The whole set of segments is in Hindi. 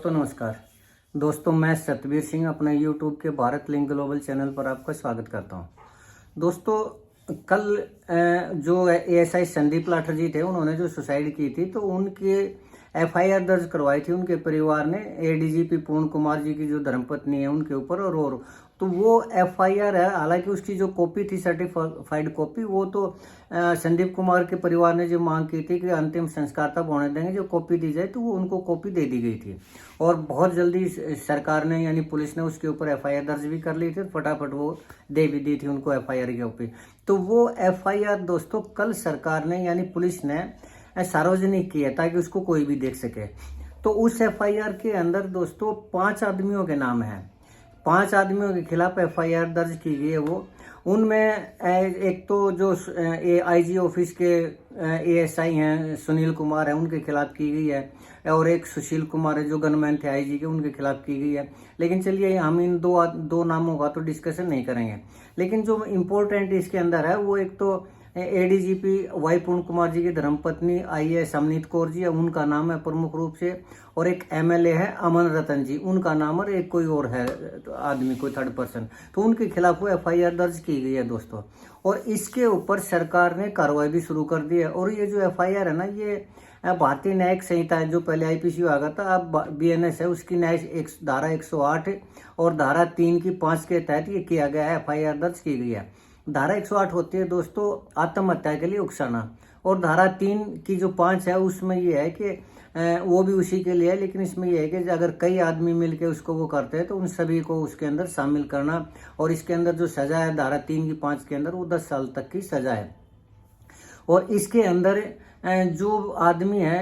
दोस्तों नमस्कार। दोस्तों मैं सतबीर सिंह अपने यूट्यूब के भारत लिंक ग्लोबल चैनल पर आपका स्वागत करता हूं। दोस्तों कल जो एएसआई संदीप लाठर जी थे, उन्होंने जो सुसाइड की थी तो उनकी एफआईआर दर्ज करवाई थी उनके परिवार ने एडीजीपी पूर्ण कुमार जी की जो धर्मपत्नी है उनके ऊपर। और तो वो एफआईआर है, हालांकि उसकी जो कॉपी थी सर्टिफाइड कॉपी, वो तो संदीप कुमार के परिवार ने जो मांग की थी कि अंतिम संस्कार तब होने देंगे, जो कॉपी दी जाए, तो वो उनको कॉपी दे दी गई थी। और बहुत जल्दी सरकार ने यानी पुलिस ने उसके ऊपर एफआईआर दर्ज भी कर ली थी, फटाफट वो दे भी दी थी उनको एफआईआर की कॉपी। तो वो एफआईआर दोस्तों कल सरकार ने यानी पुलिस ने सार्वजनिक की है ताकि उसको कोई भी देख सके। तो उस एफआईआर के अंदर दोस्तों 5 आदमियों के नाम हैं, 5 आदमियों के खिलाफ एफआईआर दर्ज की गई है। वो उनमें एक तो जो आईजी ऑफिस के एएसआई हैं सुनील कुमार है, उनके खिलाफ की गई है। और एक सुशील कुमार है जो गनमैन थे आईजी के, उनके खिलाफ की गई है। लेकिन चलिए हम इन दो नामों का तो डिस्कशन नहीं करेंगे। लेकिन जो इम्पोर्टेंट इसके अंदर है वो एक तो एडीजीपी वाई पूर्ण कुमार जी की धर्मपत्नी आईएएस अमनीत कौर जी है, उनका नाम है प्रमुख रूप से। और एक एमएलए है अमन रतन जी, उनका नाम, और एक कोई और है आदमी, कोई थर्ड पर्सन। तो उनके खिलाफ वो एफआईआर दर्ज की गई है दोस्तों। और इसके ऊपर सरकार ने कार्रवाई भी शुरू कर दी है। और ये जो एफआईआर है ना, ये भारतीय न्यायिक संहिता है, जो पहले आईपीसी हुआ था, अब बीएनएस है, उसकी धारा 108 और धारा 3 की 5 के तहत ये किया गया है, एफआईआर दर्ज की गई है। धारा 108 होती है दोस्तों आत्महत्या के लिए उकसाना, और धारा 3 की जो 5 है उसमें ये है कि वो भी उसी के लिए है, लेकिन इसमें यह है कि अगर कई आदमी मिलके उसको वो करते हैं तो उन सभी को उसके अंदर शामिल करना। और इसके अंदर जो सजा है धारा 3 की 5 के अंदर, वो 10 साल तक की सजा है। और इसके अंदर जो आदमी है,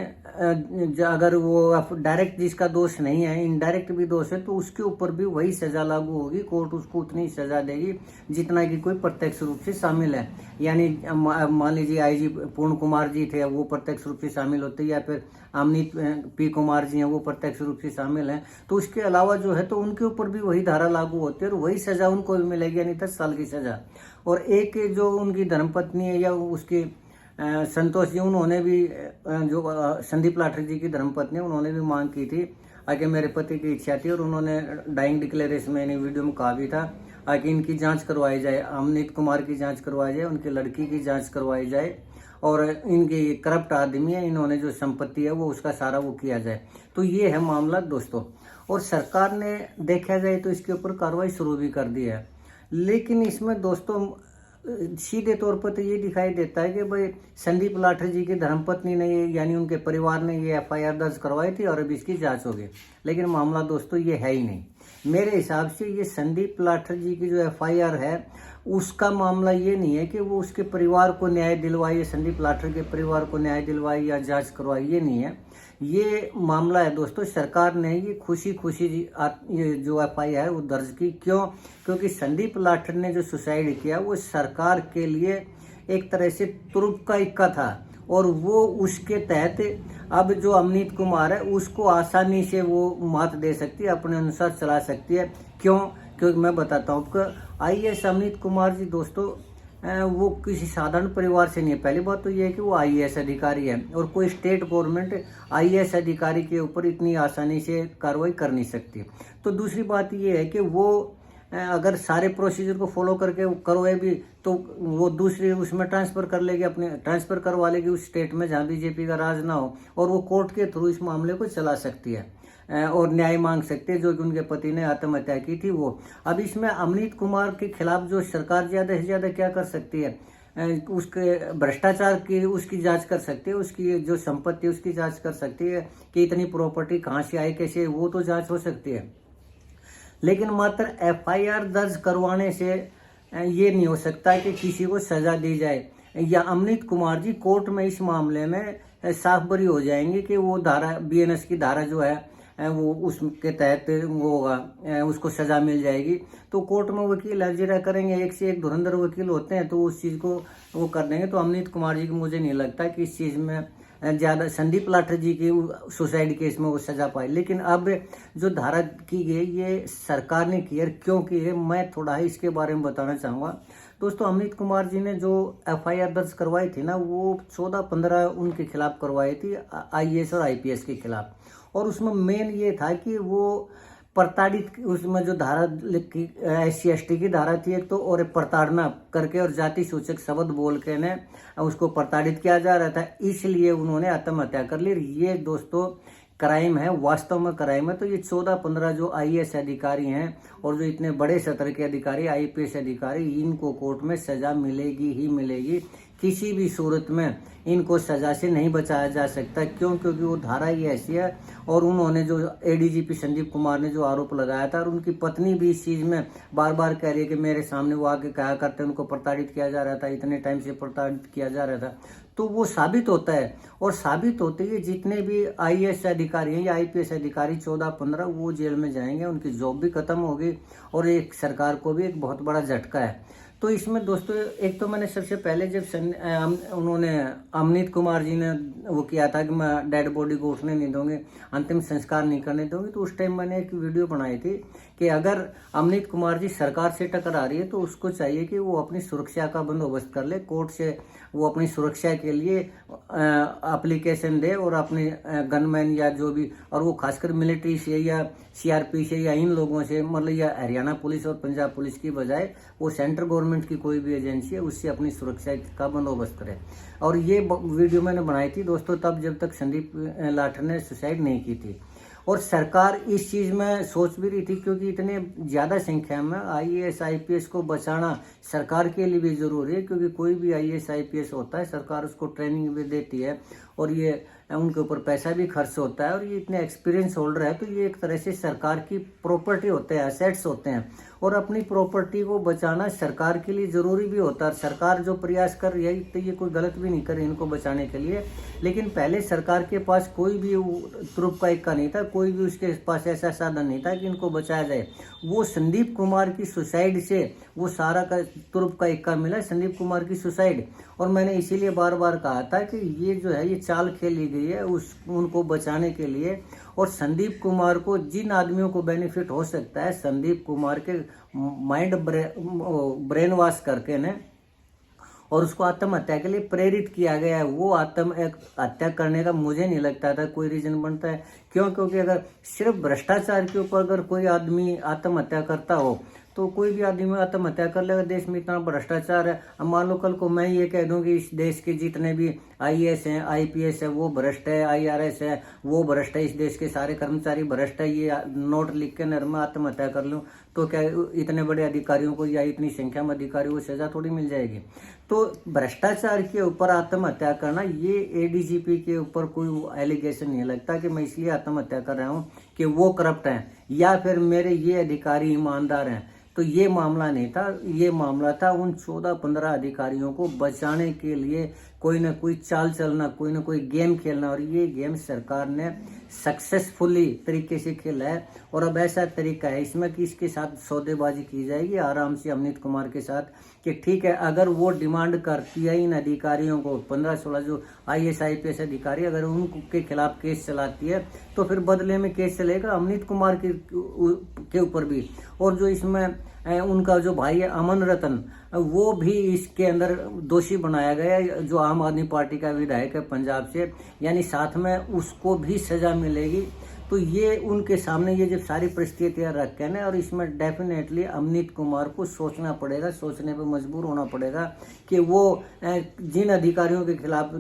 अगर वो डायरेक्ट जिसका दोष नहीं है, इनडायरेक्ट भी दोष है, तो उसके ऊपर भी वही सजा लागू होगी। कोर्ट उसको उतनी सजा देगी जितना कि कोई प्रत्यक्ष रूप से शामिल है। यानी मान लीजिए आईजी पूर्ण कुमार जी थे, वो प्रत्यक्ष रूप से शामिल होते, या फिर अमनीत पी कुमार जी हैं, वो प्रत्यक्ष रूप से शामिल हैं, तो उसके अलावा जो है तो उनके ऊपर भी वही धारा लागू होती है और वही सजा उनको भी मिलेगी, यानी 10 साल की सजा। और एक जो उनकी धर्मपत्नी है या उसकी संतोष जी, उन्होंने भी जो संदीप लाठर जी की धर्मपत्नी, उन्होंने भी मांग की थी कि मेरे पति की इच्छा थी, और उन्होंने डाइंग डिक्लेरेशन में वीडियो में कहा भी था कि इनकी जांच करवाई जाए, अमनीत कुमार की जांच करवाई जाए, उनकी लड़की की जांच करवाई जाए, और इनकी करप्ट आदमी है, इन्होंने जो संपत्ति है वो उसका सारा वो किया जाए। तो ये है मामला दोस्तों। और सरकार ने देखा जाए तो इसके ऊपर कार्रवाई शुरू भी कर दी है। लेकिन इसमें दोस्तों सीधे तौर पर तो ये दिखाई देता है कि भाई संदीप लाठर जी की धर्मपत्नी ने यानी उनके परिवार ने ये एफआईआर दर्ज करवाई थी और अब इसकी जांच होगी। लेकिन मामला दोस्तों ये है ही नहीं। मेरे हिसाब से ये संदीप लाठर जी की जो एफआईआर है उसका मामला ये नहीं है कि वो उसके परिवार को न्याय दिलवाए, संदीप लाठर के परिवार को न्याय दिलवाए या जांच करवाए, ये नहीं है। ये मामला है दोस्तों, सरकार ने ये खुशी ये जो एफआईआर है वो दर्ज की। क्यों? क्योंकि संदीप लाठर ने जो सुसाइड किया वो सरकार के लिए एक तरह से तुरुप का इक्का था, और वो उसके तहत अब जो अमनीत कुमार है उसको आसानी से वो मात दे सकती है, अपने अनुसार चला सकती है। क्यों? क्योंकि मैं बताता हूँ आपको, आईएएस अमनीत कुमार जी दोस्तों वो किसी साधारण परिवार से नहीं है। पहली बात तो ये है कि वो आईएएस अधिकारी है, और कोई स्टेट गवर्नमेंट आईएएस अधिकारी के ऊपर इतनी आसानी से कार्रवाई कर नहीं सकती। तो दूसरी बात ये है कि वो अगर सारे प्रोसीजर को फॉलो करके करवाए भी तो वो दूसरी उसमें ट्रांसफ़र कर लेगी, अपने ट्रांसफ़र करवा लेगी उस स्टेट में जहाँ बीजेपी का राज ना हो, और वो कोर्ट के थ्रू इस मामले को चला सकती है और न्याय मांग सकते हैं, जो कि उनके पति ने आत्महत्या की थी वो। अब इसमें अमनीत कुमार के खिलाफ जो सरकार ज़्यादा से ज़्यादा क्या कर सकती है, उसके भ्रष्टाचार की उसकी जांच कर सकती है, उसकी जो संपत्ति उसकी जांच कर सकती है कि इतनी प्रॉपर्टी कहाँ से आई, कैसे, वो तो जांच हो सकती है। लेकिन मात्र एफआईआर दर्ज करवाने से ये नहीं हो सकता कि किसी को सजा दी जाए, या अमनीत कुमार जी कोर्ट में इस मामले में साफ बरी हो जाएंगे कि वो धारा बीएनएस की धारा जो है वो उसके तहत वो होगा, उसको सजा मिल जाएगी। तो कोर्ट में वकील अर्जिरा करेंगे, एक से एक धुरंधर वकील होते हैं, तो उस चीज़ को वो कर देंगे। तो अमनीत कुमार जी को मुझे नहीं लगता कि इस चीज़ में ज़्यादा संदीप लाठर जी की सुसाइड केस में वो सजा पाए। लेकिन अब जो धारा की गई ये सरकार ने की है, क्यों की है, मैं थोड़ा ही इसके बारे में बताना चाहूँगा। दोस्तों अमनीत कुमार जी ने जो एफआईआर दर्ज करवाई थी ना, वो 14-15 उनके खिलाफ करवाई थी, आईएएस और आईपीएस के खिलाफ। और उसमें मेन ये था कि वो प्रताड़ित, उसमें जो धारा SC ST की धारा थी एक तो, और प्रताड़ना करके और जाति सूचक शब्द बोल के ने उसको प्रताड़ित किया जा रहा था, इसलिए उन्होंने आत्महत्या कर ली। ये दोस्तों क्राइम है, वास्तव में क्राइम है। तो ये 14-15 जो IAS अधिकारी हैं और जो इतने बड़े सत्र के अधिकारी, IPS अधिकारी, इनको कोर्ट में सजा मिलेगी ही मिलेगी। किसी भी सूरत में इनको सजा से नहीं बचाया जा सकता। क्यों? क्योंकि वो धारा ही ऐसी है। और उन्होंने जो ADGP संदीप कुमार ने जो आरोप लगाया था, और उनकी पत्नी भी इस चीज़ में बार बार कह रही है कि मेरे सामने वो आके कहा करते, उनको प्रताड़ित किया जा रहा था, इतने टाइम से प्रताड़ित किया जा रहा था। तो वो साबित होता है, और साबित होते ही जितने भी IAS अधिकारी हैं या IPS अधिकारी 14-15 वो जेल में जाएंगे, उनकी जॉब भी खत्म होगी, और एक सरकार को भी एक बहुत बड़ा झटका है। तो इसमें दोस्तों एक तो मैंने सबसे पहले जब उन्होंने अमनीत कुमार जी ने वो किया था कि मैं डेड बॉडी को उठने नहीं दूंगी, अंतिम संस्कार नहीं करने दूंगी, तो उस टाइम मैंने एक वीडियो बनाई थी कि अगर अमनीत कुमार जी सरकार से टकरा रही है तो उसको चाहिए कि वो अपनी सुरक्षा का बंदोबस्त कर ले, कोर्ट से वो अपनी सुरक्षा के लिए एप्लीकेशन दे, और अपने गनमैन या जो भी, और वो खासकर मिलिट्री से या CRP से या इन लोगों से, मतलब या हरियाणा पुलिस और पंजाब पुलिस की बजाय वो सेंट्रल गवर्नमेंट की कोई भी एजेंसी है उससे अपनी सुरक्षा का बंदोबस्त करे। और ये वीडियो मैंने बनाई थी दोस्तों तब जब तक संदीप लाठर ने सुसाइड नहीं की थी। और सरकार इस चीज़ में सोच भी रही थी, क्योंकि इतने ज़्यादा संख्या में IAS IPS को बचाना सरकार के लिए भी ज़रूरी है, क्योंकि कोई भी IAS IPS होता है सरकार उसको ट्रेनिंग भी देती है, और ये उनके ऊपर पैसा भी खर्च होता है, और ये इतने एक्सपीरियंस होल्डर है, तो ये एक तरह से सरकार की प्रॉपर्टी होते हैं, एसेट्स होते हैं, और अपनी प्रॉपर्टी को बचाना सरकार के लिए ज़रूरी भी होता है। सरकार जो प्रयास कर रही है तो ये कोई गलत भी नहीं कर रही इनको बचाने के लिए, लेकिन पहले सरकार के पास कोई भी तुरुप का इक्का नहीं था, कोई भी उसके पास ऐसा साधन नहीं था कि इनको बचाया जाए। वो संदीप कुमार की सुसाइड से वो सारा का तुरुप का इक्का मिला, संदीप कुमार की सुसाइड। और मैंने इसीलिए बार बार कहा था कि ये जो है ये चाल खेली गई है उनको बचाने के लिए। और संदीप कुमार को जिन आदमियों को बेनिफिट हो सकता है, संदीप कुमार के माइंड ब्रेन वॉश करके ने और उसको आत्महत्या के लिए प्रेरित किया गया है, वो आत्महत्या करने का मुझे नहीं लगता था कोई रीजन बनता है। क्यों? क्योंकि अगर सिर्फ भ्रष्टाचार के ऊपर अगर कोई आदमी आत्महत्या करता हो तो कोई भी आदमी आत्महत्या कर लेगा। देश में इतना भ्रष्टाचार है। अब मान लो कल को मैं ये कह दूं कि इस देश के जितने भी IAS हैं, IPS है वो भ्रष्ट है, IRS है वो भ्रष्ट है, इस देश के सारे कर्मचारी भ्रष्ट है, ये नोट लिख के मैं आत्महत्या कर लूं तो क्या इतने बड़े अधिकारियों को या इतनी संख्या में अधिकारियों को सजा थोड़ी मिल जाएगी? तो भ्रष्टाचार के ऊपर आत्महत्या करना, ये ADGP के ऊपर कोई एलिगेशन नहीं लगता कि मैं इसलिए आत्महत्या कर रहा हूँ कि वो करप्ट हैं या फिर मेरे ये अधिकारी ईमानदार हैं। तो ये मामला नहीं था, ये मामला था उन 14-15 अधिकारियों को बचाने के लिए कोई ना कोई चाल चलना, कोई ना कोई गेम खेलना। और ये गेम सरकार ने सक्सेसफुली तरीके से खेला है। और अब ऐसा तरीका है इसमें कि इसके साथ सौदेबाजी की जाएगी आराम से अमनीत कुमार के साथ कि ठीक है, अगर वो डिमांड करती है इन अधिकारियों को 15-16 जो IAS IPS अधिकारी अगर उनके खिलाफ केस चलाती है तो फिर बदले में केस चलेगा अमनीत कुमार के ऊपर भी। और जो इसमें उनका जो भाई है अमन रतन, वो भी इसके अंदर दोषी बनाया गया है, जो आम आदमी पार्टी का विधायक है पंजाब से, यानी साथ में उसको भी सजा मिलेगी। तो ये उनके सामने ये जब सारी परिस्थितियां रख के ना, और इसमें डेफिनेटली अमनीत कुमार को सोचना पड़ेगा, सोचने पे मजबूर होना पड़ेगा कि वो जिन अधिकारियों के खिलाफ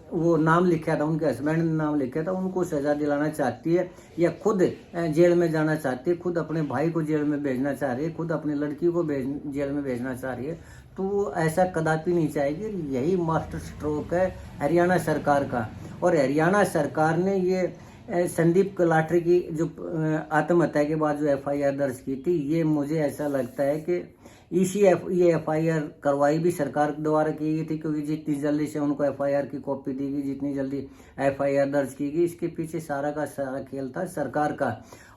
वो नाम लिखा था, उनके हस्बैंड ने नाम लिखा था, उनको सजा दिलाना चाहती है या खुद जेल में जाना चाहती है, खुद अपने भाई को जेल में भेजना चाह रही है, खुद अपनी लड़की को जेल में भेजना चाह रही है, तो वो ऐसा कदापि नहीं चाहेगी। यही मास्टर स्ट्रोक है हरियाणा सरकार का। और हरियाणा सरकार ने ये संदीप लाठर की जो आत्महत्या के बाद जो FIR दर्ज की थी, ये मुझे ऐसा लगता है कि ये FIR करवाई भी सरकार द्वारा की गई थी, क्योंकि जितनी जल्दी से उनको FIR की कॉपी दी गई, जितनी जल्दी FIR दर्ज की गई, इसके पीछे सारा का सारा खेल था सरकार का।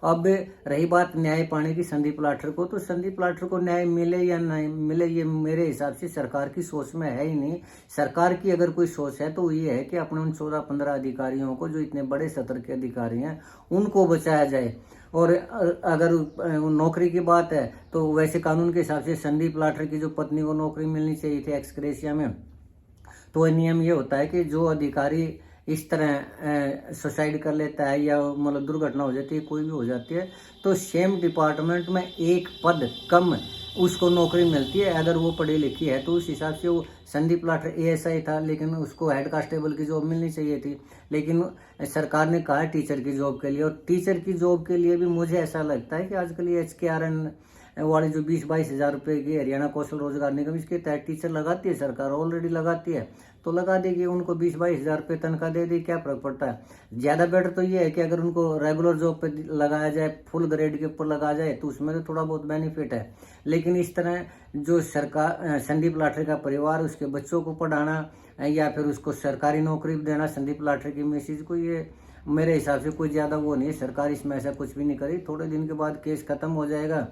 अब रही बात न्याय पाने की संदीप लाठर को, तो संदीप लाठर को न्याय मिले या नहीं मिले ये मेरे हिसाब से सरकार की सोच में है ही नहीं। सरकार की अगर कोई सोच है तो ये है कि अपने उन 14-15 अधिकारियों को जो इतने बड़े सत्र के अधिकारी हैं उनको बचाया जाए। और अगर नौकरी की बात है तो वैसे कानून के हिसाब से संदीप लाठर की जो पत्नी को नौकरी मिलनी चाहिए थी एक्स ग्रेशिया में, तो नियम ये होता है कि जो अधिकारी इस तरह सुसाइड कर लेता है या मतलब दुर्घटना हो जाती है, कोई भी हो जाती है, तो सेम डिपार्टमेंट में एक पद कम उसको नौकरी मिलती है अगर वो पढ़ी लिखी है। तो उस हिसाब से वो संदीप लाठर एएसआई था, लेकिन उसको हेड कांस्टेबल की जॉब मिलनी चाहिए थी, लेकिन सरकार ने कहा टीचर की जॉब के लिए। और टीचर की जॉब के लिए भी मुझे ऐसा लगता है कि आजकल ये HKRN वाले जो 20-22 हज़ार रुपये की हरियाणा कौशल रोजगार निगम, इसके तहत टीचर लगाती है सरकार, ऑलरेडी लगाती है, तो लगा देगी, उनको 20-22 हज़ार रुपये तनख्वाह दे दी, क्या फर्क पड़ता है। ज़्यादा बेटर तो ये है कि अगर उनको रेगुलर जॉब पे लगाया जाए, फुल ग्रेड के ऊपर लगाया जाए, तो उसमें तो थोड़ा बहुत बेनिफिट है। लेकिन इस तरह जो सरकार संदीप लाठर का परिवार, उसके बच्चों को पढ़ाना या फिर उसको सरकारी नौकरी देना संदीप लाठर की मिसेज को, ये मेरे हिसाब से कोई ज़्यादा वो नहीं है। सरकार इसमें ऐसा कुछ भी नहीं करी, थोड़े दिन के बाद केस खत्म हो जाएगा,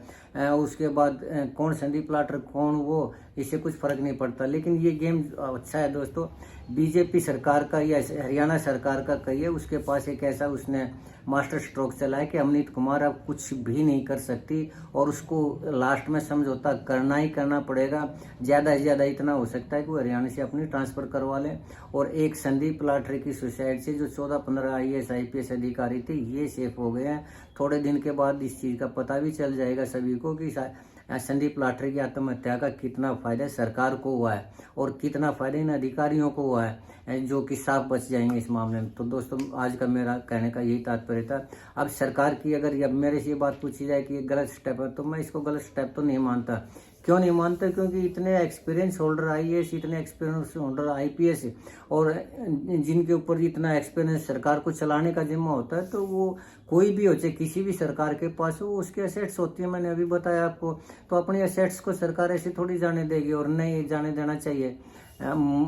उसके बाद कौन संदीप लाठर कौन वो, इससे कुछ फर्क नहीं पड़ता। लेकिन ये गेम अच्छा है दोस्तों, बीजेपी सरकार का या हरियाणा सरकार का कहिए, उसके पास एक ऐसा उसने मास्टर स्ट्रोक चला है कि अमनीत कुमार अब कुछ भी नहीं कर सकती और उसको लास्ट में समझौता करना ही करना पड़ेगा। ज़्यादा से ज़्यादा इतना हो सकता है कि वो हरियाणा से अपनी ट्रांसफ़र करवा लें। और एक संदीप लाठर की सुसाइड से जो 14-15 IAS IPS अधिकारी थे, ये सेफ हो गए हैं। थोड़े दिन के बाद इस चीज़ का पता भी चल जाएगा सभी को कि संदीप लाठर की आत्महत्या का कितना फ़ायदा सरकार को हुआ है और कितना फ़ायदा इन अधिकारियों को हुआ है, जो कि साफ बच जाएंगे इस मामले में। तो दोस्तों, आज का मेरा कहने का यही तात्पर्य था। अब सरकार की अगर अब मेरे से ये बात पूछी जाए कि ये गलत स्टेप है, तो मैं इसको गलत स्टेप तो नहीं मानता। क्यों नहीं मानता? क्योंकि इतने एक्सपीरियंस होल्डर IAS, इतने एक्सपीरियंस होल्डर IPS और जिनके ऊपर इतना एक्सपीरियंस सरकार को चलाने का जिम्मा होता है, तो वो कोई भी हो, चाहे किसी भी सरकार के पास हो, उसके एसेट्स होती है, मैंने अभी बताया आपको। तो अपने एसेट्स को सरकार ऐसे थोड़ी जाने देगी, और नहीं जाने देना चाहिए।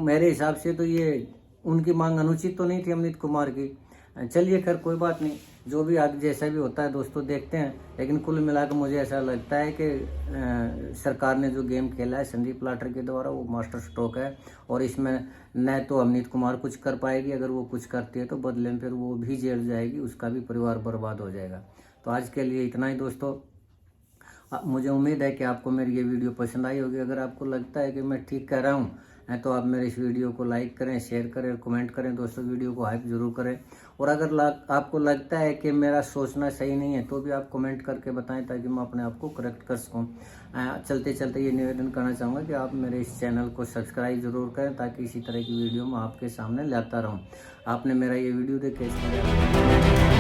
मेरे हिसाब से तो ये उनकी मांग अनुचित तो नहीं थी अमनीत कुमार की। चलिए खैर, कोई बात नहीं, जो भी आगे जैसा भी होता है दोस्तों, देखते हैं। लेकिन कुल मिलाकर मुझे ऐसा लगता है कि सरकार ने जो गेम खेला है संदीप लाठर के द्वारा, वो मास्टर स्ट्रोक है। और इसमें न तो अमनीत कुमार कुछ कर पाएगी, अगर वो कुछ करती है तो बदले में फिर वो भी जेल जाएगी, उसका भी परिवार बर्बाद हो जाएगा। तो आज के लिए इतना ही दोस्तों। मुझे उम्मीद है कि आपको मेरी ये वीडियो पसंद आई होगी। अगर आपको लगता है कि मैं ठीक कह रहा हूँ तो आप मेरे इस वीडियो को लाइक करें, शेयर करें और कमेंट करें दोस्तों। वीडियो को हाइप जरूर करें। और अगर आपको लगता है कि मेरा सोचना सही नहीं है, तो भी आप कमेंट करके बताएं, ताकि मैं अपने आप को करेक्ट कर सकूं। चलते चलते ये निवेदन करना चाहूँगा कि आप मेरे इस चैनल को सब्सक्राइब जरूर करें, ताकि इसी तरह की वीडियो मैं आपके सामने लाता रहूँ। आपने मेरा ये वीडियो देखे,